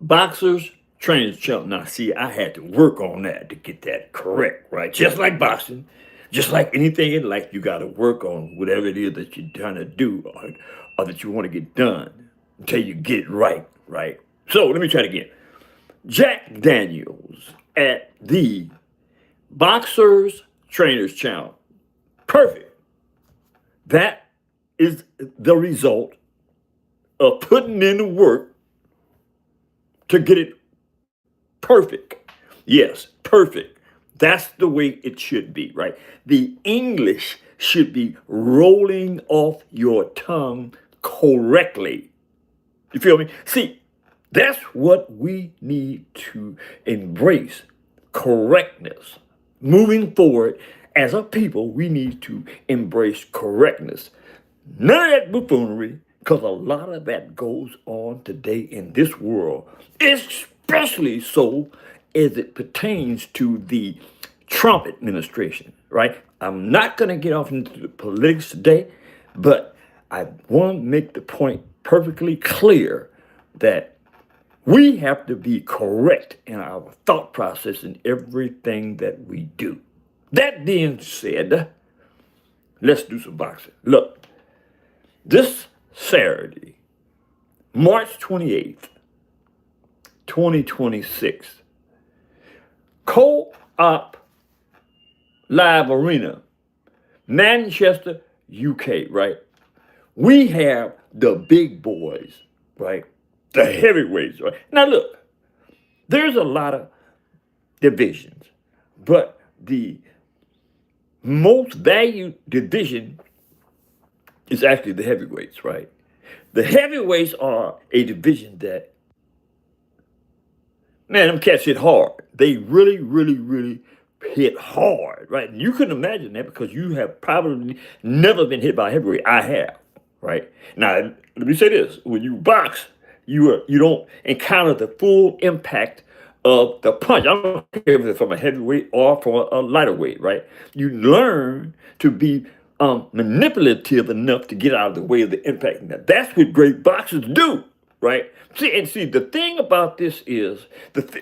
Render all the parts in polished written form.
Boxers, trainers, challenge. Now, see, I had to work on that to get that correct, right? Just like boxing, just like anything in life, you got to work on whatever it is that you're trying to do or that you want to get done until you get it right, right? So let me try it again. Jack Daniels at the Boxers Trainers Channel. Perfect. That is the result of putting in the work to get it perfect. Yes, perfect. That's the way it should be, right? The English should be rolling off your tongue correctly. You feel me? See, that's what we need to embrace, correctness. Moving forward, as a people, we need to embrace correctness. None of that buffoonery, because a lot of that goes on today in this world, especially so as it pertains to the Trump administration, right? I'm not going to get off into the politics today, but I want to make the point perfectly clear that we have to be correct in our thought process in everything that we do. That being said, let's do some boxing. Look, this Saturday, March 28th, 2026, Co-op Live Arena, Manchester, UK, right? We have the big boys, right? The heavyweights, right? Now look, there's a lot of divisions, but the most valued division is actually the heavyweights, right? The heavyweights are a division that, man, them cats hit hard. They really, really, really hit hard, right? And you couldn't imagine that because you have probably never been hit by a heavyweight. I have, right? Now, let me say this. When you box, you don't encounter the full impact of the punch. I don't care if it's from a heavyweight or from a lighter weight, right? You learn to be manipulative enough to get out of the way of the impact. Now, that's what great boxers do, right? See, the thing about this is,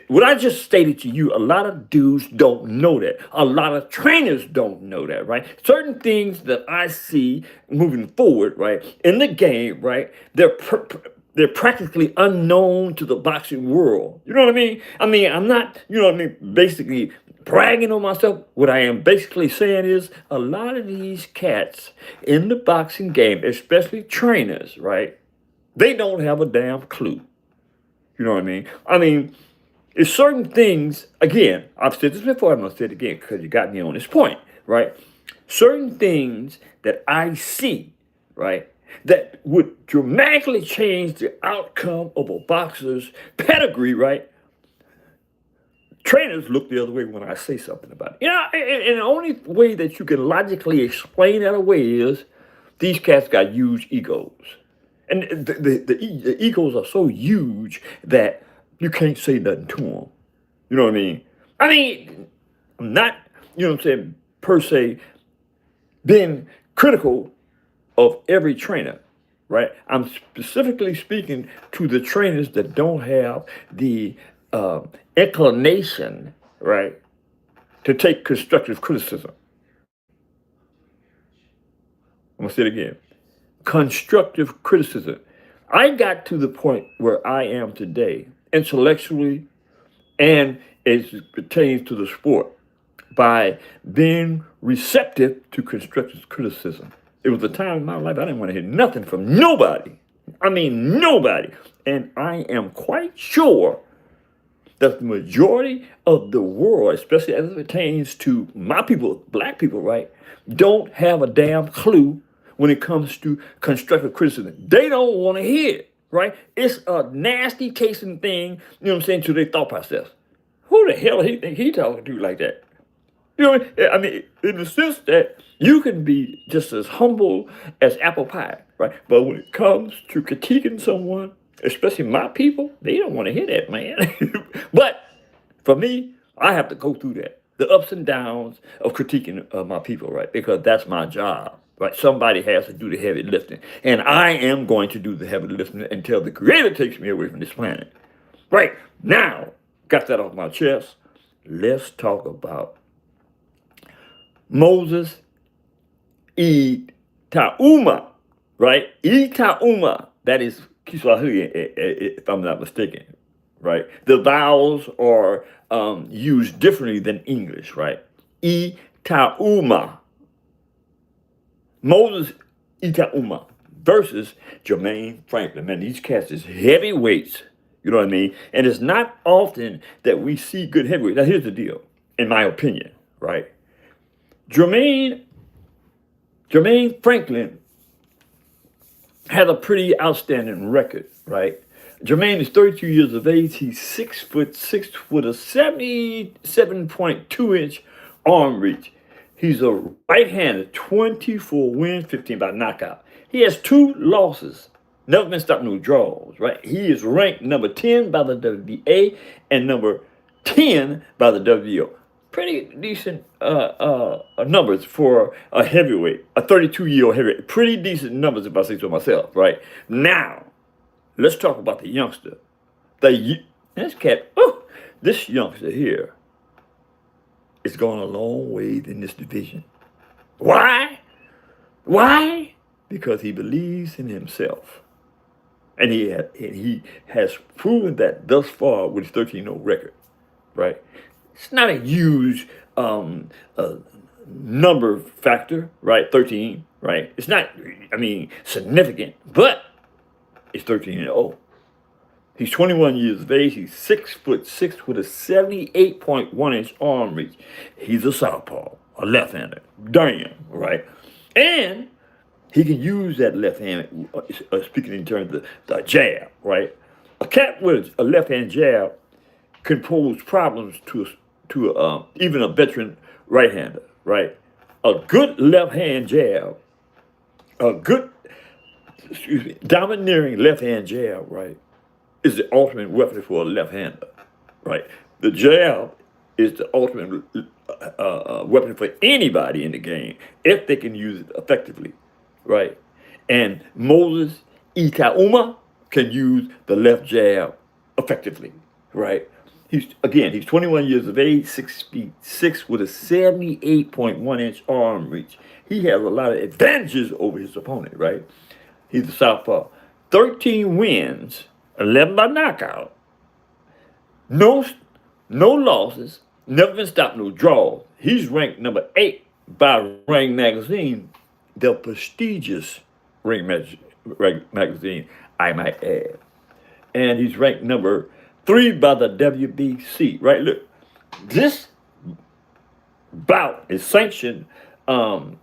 what I just stated to you, a lot of dudes don't know that. A lot of trainers don't know that, right? Certain things that I see moving forward, right, in the game, right, they're practically unknown to the boxing world. You know what I mean? I'm not, you know what I mean, basically bragging on myself. What I am basically saying is a lot of these cats in the boxing game, especially trainers, right, they don't have a damn clue. You know what I mean? It's certain things, again, I've said this before, I'm going to say it again because you got me on this point, right? Certain things that I see, right, that would dramatically change the outcome of a boxer's pedigree, right? Trainers look the other way when I say something about it. You know, and the only way that you can logically explain that away is these cats got huge egos. And the egos are so huge that you can't say nothing to them. You know what I mean? I'm not, you know what I'm saying, per se, being critical of every trainer, right? I'm specifically speaking to the trainers that don't have the inclination, right, to take constructive criticism. I'm gonna say it again. Constructive criticism. I got to the point where I am today, intellectually and as it pertains to the sport, by being receptive to constructive criticism. It was a time in my life I didn't want to hear nothing from nobody. Nobody. And I am quite sure that the majority of the world, especially as it pertains to my people, black people, right, don't have a damn clue when it comes to constructive criticism. They don't want to hear it, right? It's a nasty casing thing, you know what I'm saying, to their thought process. Who the hell he think he talking to like that? You know, in the sense that you can be just as humble as apple pie, right? But when it comes to critiquing someone, especially my people, they don't want to hear that, man. But for me, I have to go through that, the ups and downs of critiquing my people, right? Because that's my job, right? Somebody has to do the heavy lifting. And I am going to do the heavy lifting until the Creator takes me away from this planet. Right. Now, got that off my chest. Let's talk about Moses Itauma. Right? Itauma. That is Kiswahili, if I'm not mistaken. Right? The vowels are used differently than English. Right? Itauma. Moses Itauma versus Jermaine Franklin. Man, these cats is heavyweights. You know what I mean? And it's not often that we see good heavyweights. Now, here's the deal, in my opinion, right? Jermaine Franklin had a pretty outstanding record, right? Jermaine is 32 years of age. He's 6'6" with a 77.2-inch arm reach. He's a right-hander, 24 wins, 15 by knockout. He has 2 losses. Never been stopped, no draws, right? He is ranked number 10 by the WBA and number 10 by the WBO. Pretty decent numbers for a heavyweight, a 32-year-old heavyweight. Pretty decent numbers, if I say so myself, right? Now, let's talk about the youngster. This youngster here is going a long way in this division. Why? Why? Because he believes in himself. And he has proven that thus far with his 13-0 record, right? It's not a huge number factor, right? 13, right? It's not, significant, but it's 13-0. He's 21 years of age. He's 6'6" with a 78.1-inch arm reach. He's a southpaw, a left-hander. Damn, right? And he can use that left hand, speaking in terms of the jab, right? A cat with a left-hand jab can pose problems to even a veteran right-hander, right? A good left-hand jab, domineering left-hand jab, right, is the ultimate weapon for a left-hander, right? The jab is the ultimate weapon for anybody in the game if they can use it effectively, right? And Moses Itauma can use the left jab effectively, right? He's 21 years of age, 6'6" with a 78.1-inch arm reach. He has a lot of advantages over his opponent, right? He's a southpaw. 13 wins, 11 by knockout. No losses, never been stopped, no draws. He's ranked number 8 by Ring Magazine, the prestigious Ring Magazine, I might add. And he's ranked number 3 by the WBC, right? Look, this bout is sanctioned by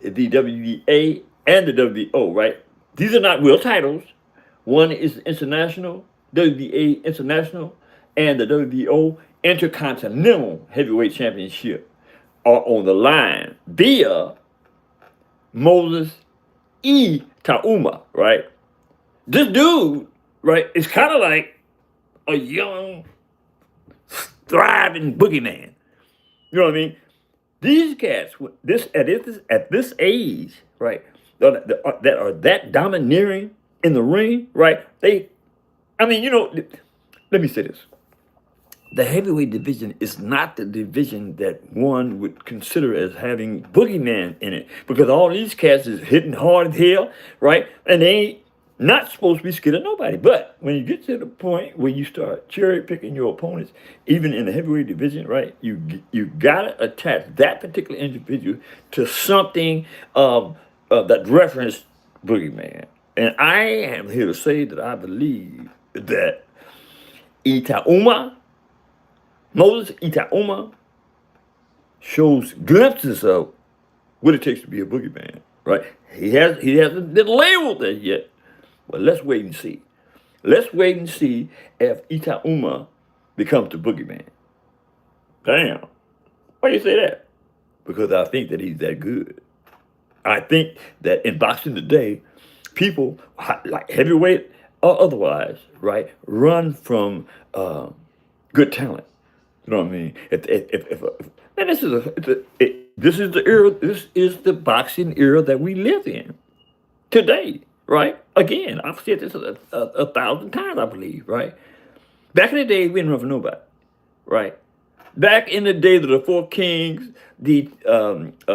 the WBA and the WBO, right? These are not real titles. One is international, WBA international, and the WBO Intercontinental Heavyweight Championship are on the line via Moses Itauma, right? This dude, right, is kind of like a young, thriving boogeyman. You know what I mean? These cats, at this age, right, that are that domineering in the ring, right? Let me say this. The heavyweight division is not the division that one would consider as having boogeyman in it, because all these cats is hitting hard as hell, right? And they ain't not supposed to be scared of nobody. But when you get to the point where you start cherry picking your opponents, even in the heavyweight division, right, you gotta attach that particular individual to something that reference boogeyman. And I am here to say that I believe that Moses Itauma shows glimpses of what it takes to be a boogeyman, right? He hasn't been labeled that yet, but let's wait and see. Let's wait and see if Itauma becomes the boogeyman. Damn. Why do you say that? Because I think that he's that good. I think that in boxing today, people, like heavyweight or otherwise, right, run from good talent. You know what I mean? And this is the era. This is the boxing era that we live in today. right? Again, I've said this a thousand times, I believe, right? Back in the day, we didn't run for nobody, right? Back in the days of the Four Kings, the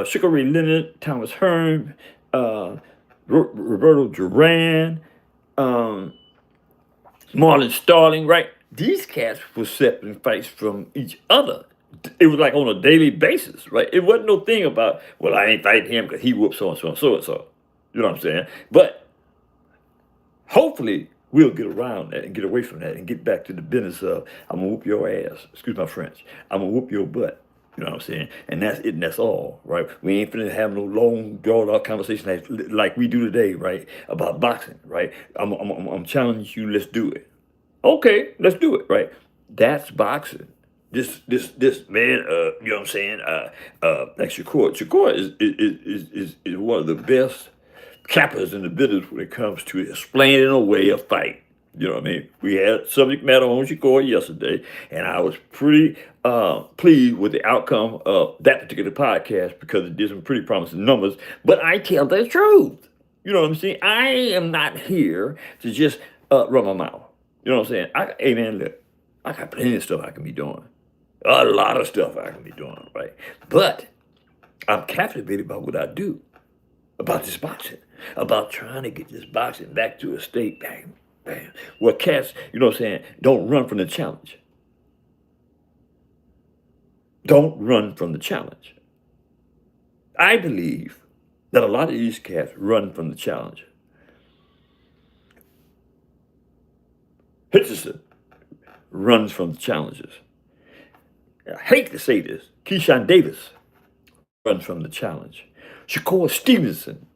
Sugar Ray Leonard, Thomas Hearn, uh, Roberto Duran, um, Marlon Starling, right? These cats were separate fights from each other. It was like on a daily basis, right? It wasn't no thing about, well, I ain't fighting him because he whooped so and so and so and so. You know what I'm saying? But hopefully we'll get around that and get away from that and get back to the business of, I'm gonna whoop your ass. Excuse my French. I'm gonna whoop your butt. You know what I'm saying? And that's it, and that's all, right? We ain't finna have no long, drawn out conversation like we do today, right? About boxing, right? I'm challenging you. Let's do it. Okay, let's do it, right? That's boxing. This man, you know what I'm saying? Like Shakur is one of the best cappers in the business when it comes to explaining away a fight. You know what I mean? We had subject matter on Shakur yesterday, and I was pretty pleased with the outcome of that particular podcast because it did some pretty promising numbers. But I tell the truth. You know what I'm saying? I am not here to just run my mouth. You know what I'm saying? Hey man, look, I got plenty of stuff I can be doing. A lot of stuff I can be doing, right? But I'm captivated by what I do, about this boxing, about trying to get this boxing back to a state, bang, bang, where cats, you know what I'm saying, don't run from the challenge. Don't run from the challenge. I believe that a lot of these cats run from the challenge. Hitchison runs from the challenges. I hate to say this. Keyshawn Davis runs from the challenge. Shakur Stevenson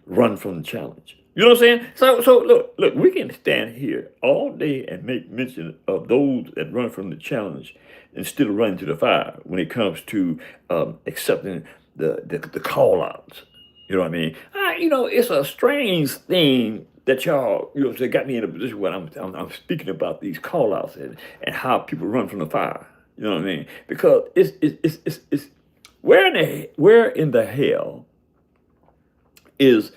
run from the challenge. You know what I'm saying? So look, we can stand here all day and make mention of those that run from the challenge instead of running to the fire when it comes to accepting the call outs. You know what I mean? It's a strange thing that y'all, you know what I'm saying, got me in a position where I'm speaking about these call outs and how people run from the fire. You know what I mean? Because it's where in the hell is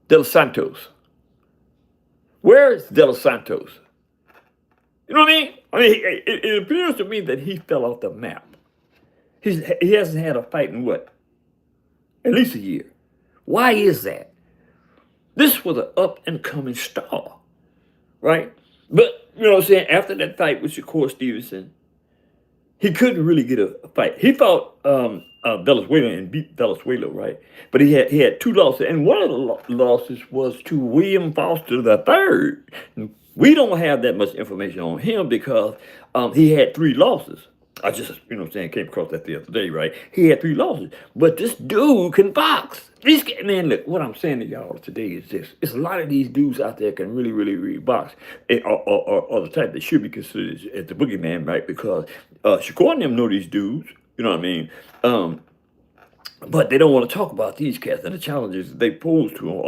De Los Santos? Where is De Los Santos? You know what I mean? It appears to me that he fell off the map. He hasn't had a fight in what? At least a year. Why is that? This was an up and coming star, right? But you know what I'm saying? After that fight with Shakur Stevenson, he couldn't really get a fight. He fought Venezuela and beat Venezuela, right? But he had two losses, and one of the losses was to William Foster III. We don't have that much information on him because he had three losses. I just, you know what I'm saying, came across that the other day, right? He had three losses. But this dude can box. Man, look, what I'm saying to y'all today is this. It's a lot of these dudes out there can really, really, really box. Or the type that should be considered as the boogeyman, right? Because Shakur and them know these dudes. You know what I mean? But they don't want to talk about these cats and the challenges they pose to them,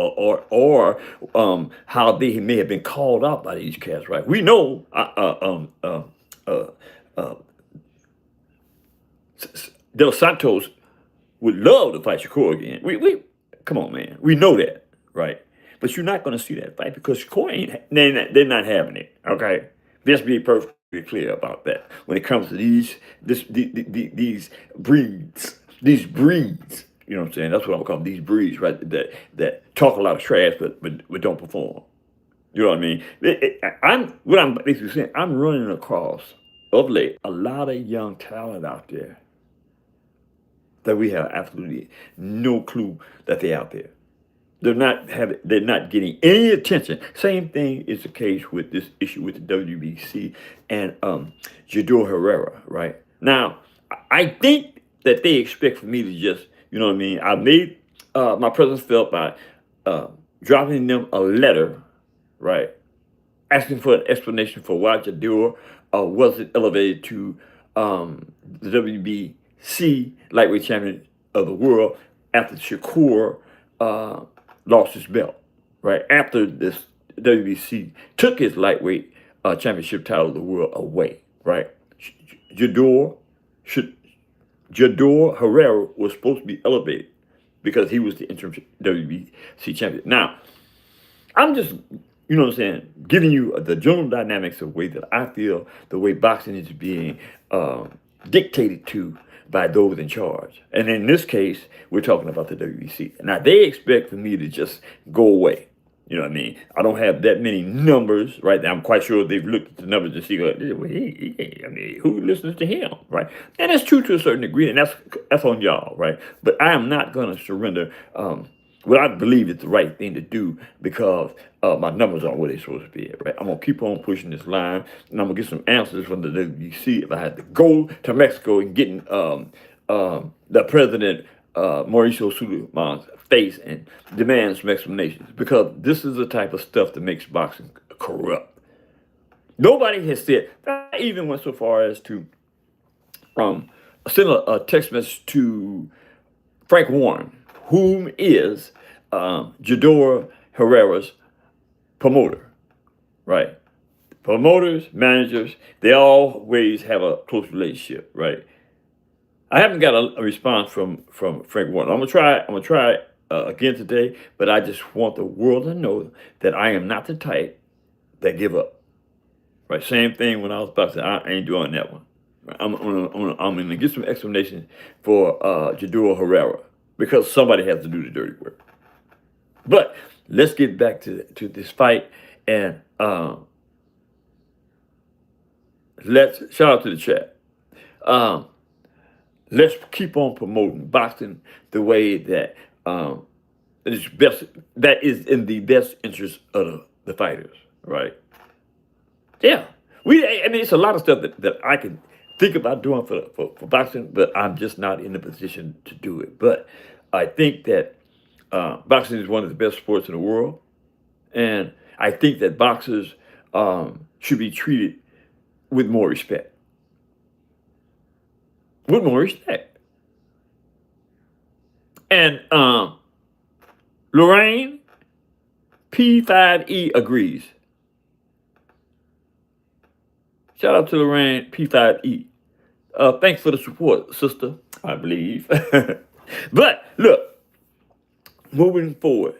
or how they may have been called out by these cats, right? We know De Los Santos would love to fight Shakur again. We come on, man. We know that, right? But you're not going to see that fight because Shakur they're not having it. Okay, let's be perfectly clear about that. When it comes to these breeds, you know what I'm saying? That's what I'm calling these breeds, right? That talk a lot of trash but don't perform. You know what I mean? I'm basically saying, I'm running across of late a lot of young talent out there that we have absolutely no clue that they're out there. They're not getting any attention. Same thing is the case with this issue with the WBC and Jador Herrera, right? Now, I think that they expect for me to just, you know what I mean? I made my presence felt by dropping them a letter, right? Asking for an explanation for why Jador wasn't elevated to the WBC lightweight champion of the world after Shakur lost his belt, right? After this WBC took his lightweight championship title of the world away, right? Jador should Jador Herrera was supposed to be elevated because he was the interim WBC champion. Now, I'm just, what I'm saying, giving you the general dynamics of the way that I feel, the way boxing is being dictated to by those in charge. And in this case, we're talking about the WBC. Now, they expect for me to just go away. You know what I mean? I don't have that many numbers, right? I'm quite sure they've looked at the numbers to see, like, well, I mean, who listens to him, right? And it's true to a certain degree, and that's on y'all, right? But I am not going to surrender what I believe is the right thing to do because my numbers aren't where they're supposed to be at, right? I'm going to keep on pushing this line, and I'm going to get some answers from the WBC if I had to go to Mexico and getting the president, Mauricio Suleiman's face and demand some explanations because this is the type of stuff that makes boxing corrupt. Nobody has said, I even went so far as to send a text message to Frank Warren, whom is Jador Herrera's promoter, right? Promoters, managers, they always have a close relationship, right? I haven't got a response from Frank Warren. I'm gonna try again today, but I just want the world to know that I am not the type that give up. Right? Same thing when I was boxing. I ain't doing that one. Right? I'm gonna get some explanation for Jador Herrera because somebody has to do the dirty work. But let's get back to this fight and let's shout out to the chat. Let's keep on promoting boxing the way that is best. That is in the best interest of the fighters, right? Yeah, I mean, it's a lot of stuff that I can think about doing for boxing, but I'm just not in the position to do it. But I think that boxing is one of the best sports in the world, and I think that boxers should be treated with more respect. With more respect. And Lorraine P5E agrees. Shout out to Lorraine P5E. Thanks for the support, sister, I believe. But look, moving forward.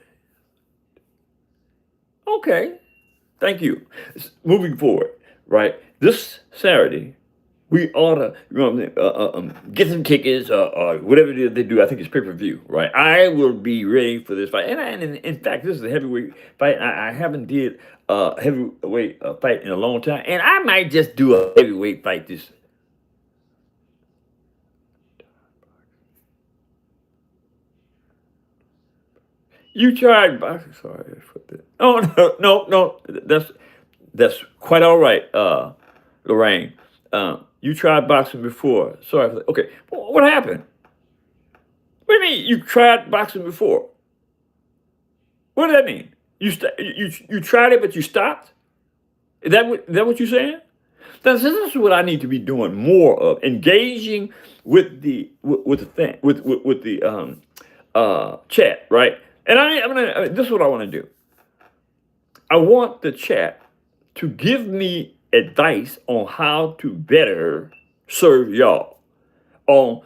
Okay, thank you. Moving forward, right? This Saturday, we ought to get some tickets or whatever it is they do. I think it's pay-per-view, right? I will be ready for this fight. And in fact, this is a heavyweight fight. I haven't did a heavyweight fight in a long time. And I might just do a heavyweight fight this. You tried boxing. Sorry. Oh, no. That's quite all right, Lorraine. You tried boxing before. Sorry. Okay. What happened? What do you mean you tried boxing before? What does that mean? You tried it, but you stopped? Is that what you're saying? This is what I need to be doing more of, engaging with the chat, right? And this is what I want to do. I want the chat to give me advice on how to better serve y'all, on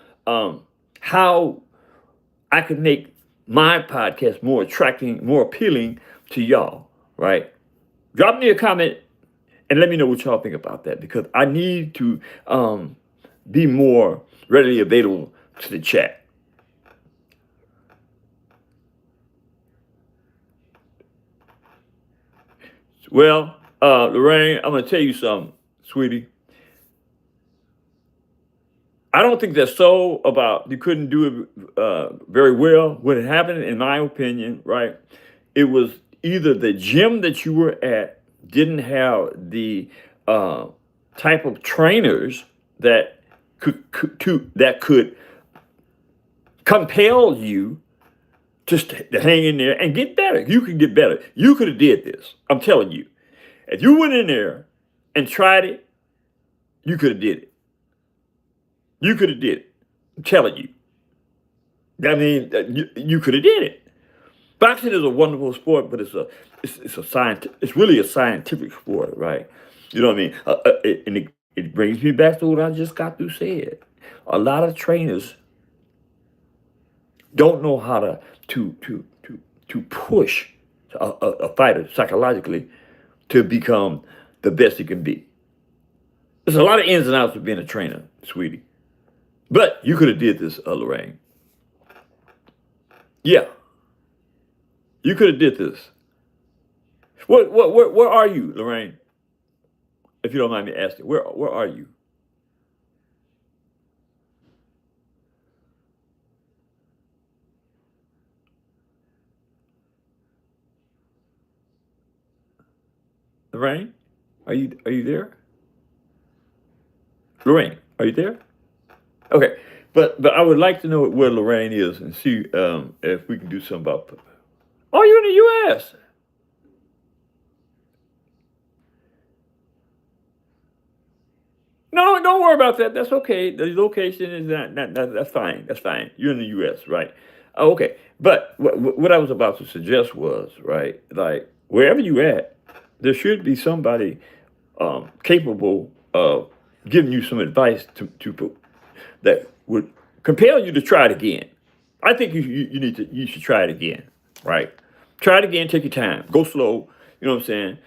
how I can make my podcast more attracting, more appealing to y'all, right? Drop me a comment and let me know what y'all think about that because I need to be more readily available to the chat. Well, Lorraine, I'm going to tell you something, sweetie. I don't think that's so about you couldn't do it very well. What had happened, in my opinion, right, it was either the gym that you were at didn't have the type of trainers that could compel you just to hang in there and get better. You can get better. You could have did this. I'm telling you. If you went in there and tried it, you could have did it. You could have did it. I'm telling you. I mean, you could have did it. Boxing is a wonderful sport, but it's really a scientific sport, right? You know what I mean? And it brings me back to what I just got through said. A lot of trainers don't know how to push a fighter psychologically to become the best he can be. There's a lot of ins and outs of being a trainer, sweetie. But you could have did this, Lorraine. Yeah, you could have did this. Where are you, Lorraine? If you don't mind me asking, where are you, Lorraine? Are you there, Lorraine? Are you there? Okay, but I would like to know where Lorraine is and see if we can do something about. Oh, you're in the U.S. No, don't worry about that. That's okay. The location is that's fine. That's fine. You're in the U.S., right? Oh, okay. But what I was about to suggest was, right, like wherever you at, there should be somebody capable of giving you some advice that would compel you to try it again. I think you should try it again, right? Try it again. Take your time. Go slow. You know what I'm saying?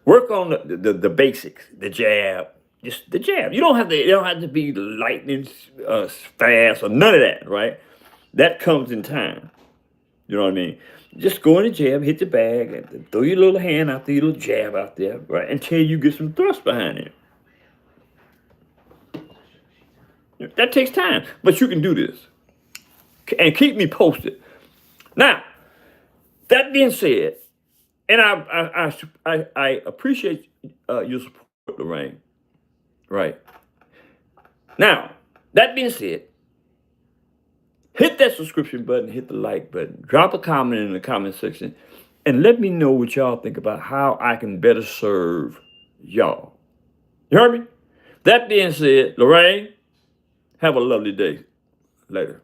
Work on the basics, the jab, just the jab. You don't have to be lightning fast or none of that, right? That comes in time. You know what I mean? Just go in the jab, hit the bag, and throw your little hand out there, your little jab out there, right? Until you get some thrust behind it. That takes time, but you can do this. And keep me posted. Now, that being said, and I appreciate your support, Lorraine. Right. Now, that being said, hit that subscription button, hit the like button, drop a comment in the comment section, and let me know what y'all think about how I can better serve y'all. You heard me? That being said, Lorraine, have a lovely day. Later.